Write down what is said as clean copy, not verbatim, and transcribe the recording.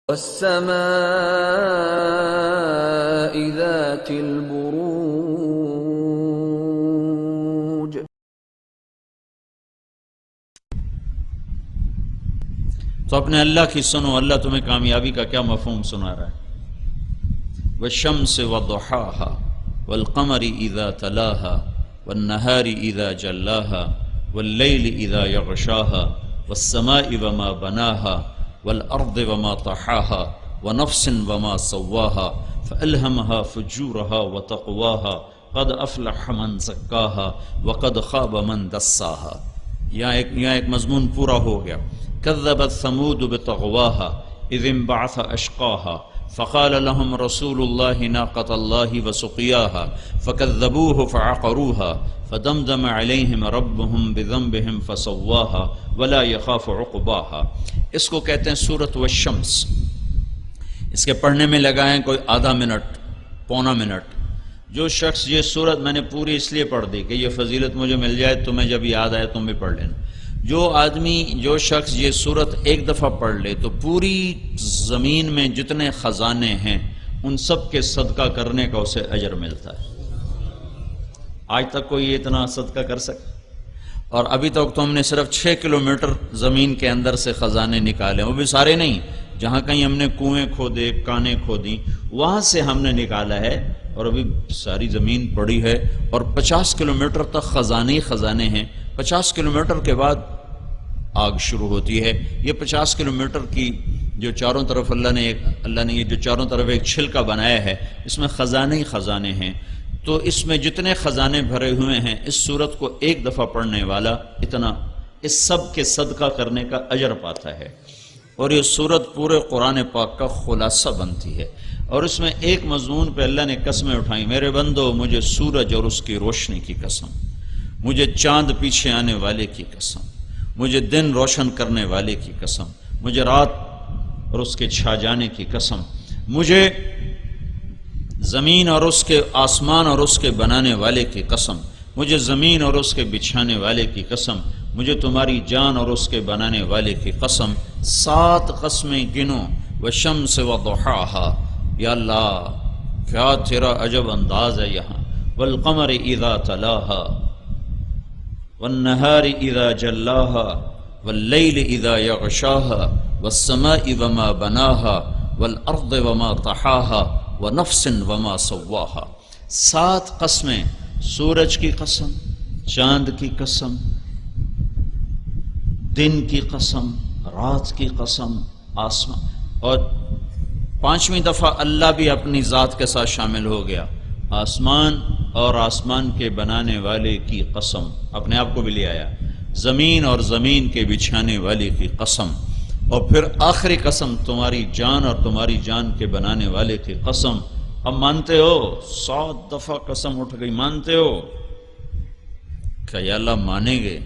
والسماء ذات البروج. تو اپنے اللہ کی سنو، اللہ تمہیں کامیابی کا کیا مفہوم سنا رہا ہے؟ والشمس وضحاها والقمر اذا تلاها والنهار اذا جلاها والليل اذا يغشاها والسماء وما بناها والارض وما طحاها ونفس وما سواها فالهمها فجورها وتقواها قد افلح من زكاها وقد خاب من دساها. یہاں ایک مضمون پورا ہو گیا. كذبت ثمود بطغواها اذ انبعث اشقاها فقال لهم رسول الله ناقة الله وسقياها فكذبوه فعقروها فدمدم عليهم ربهم بذنبهم فسواها ولا يخاف عقباها. اس کو کہتے ہیں سورۃ والشمس. اس کے پڑھنے میں لگائیں کوئی آدھا منٹ پونا منٹ. جو شخص یہ سورت میں نے پوری اس لیے پڑھ دی کہ یہ فضیلت مجھے مل جائے، تمہیں جب یاد آئے تم بھی پڑھ لینا. جو شخص یہ سورت ایک دفعہ پڑھ لے تو پوری زمین میں جتنے خزانے ہیں ان سب کے صدقہ کرنے کا اسے اجر ملتا ہے. آج تک کوئی اتنا صدقہ کر سکتا؟ اور ابھی تک تو ہم نے صرف 6 کلومیٹر زمین کے اندر سے خزانے نکالے، وہ بھی سارے نہیں. جہاں کہیں ہم نے کنویں کھودے، کانیں کھودی، وہاں سے ہم نے نکالا ہے، اور ابھی ساری زمین پڑی ہے. اور 50 کلومیٹر تک خزانے ہی خزانے ہیں. 50 کلومیٹر کے بعد آگ شروع ہوتی ہے. یہ 50 کلومیٹر کی جو چاروں طرف اللہ نے یہ جو چاروں طرف ایک چھلکا بنایا ہے، اس میں خزانے ہی خزانے ہیں. تو اس میں جتنے خزانے بھرے ہوئے ہیں، اس سورت کو ایک دفعہ پڑھنے والا اتنا اس سب کے صدقہ کرنے کا اجر پاتا ہے. اور یہ سورت پورے قرآن پاک کا خلاصہ بنتی ہے. اور اس میں ایک مضمون پہ اللہ نے قسمیں اٹھائیں. میرے بندو، مجھے سورج اور اس کی روشنی کی قسم، مجھے چاند پیچھے آنے والے کی قسم، مجھے دن روشن کرنے والے کی قسم، مجھے رات اور اس کے چھا جانے کی قسم، مجھے زمین اور اس کے آسمان اور اس کے بنانے والے کی قسم، مجھے زمین اور اس کے بچھانے والے کی قسم، مجھے تمہاری جان اور اس کے بنانے والے کی قسم. 7 قسمیں گنو. والشمس وضحاها. یا اللہ کیا تیرا عجب انداز ہے یہاں. والقمر اذا تلاها والنهار اذا جلاها والليل اذا يغشاها والسماء وما بناها والارض وما طحاها ونفس وما سواها. 7 قسمیں، سورج کی قسم، چاند کی قسم، دن کی قسم، رات کی قسم، آسمان. اور 5ویں دفعہ اللہ بھی اپنی ذات کے ساتھ شامل ہو گیا. آسمان اور آسمان کے بنانے والے کی قسم، اپنے آپ کو بھی لے آیا. زمین اور زمین کے بچھانے والے کی قسم. اور پھر آخری قسم تمہاری جان اور تمہاری جان کے بنانے والے کی قسم. اب مانتے ہو 7 دفعہ قسم اٹھ گئی؟ مانتے ہو؟ کہ یا اللہ مانیں گے؟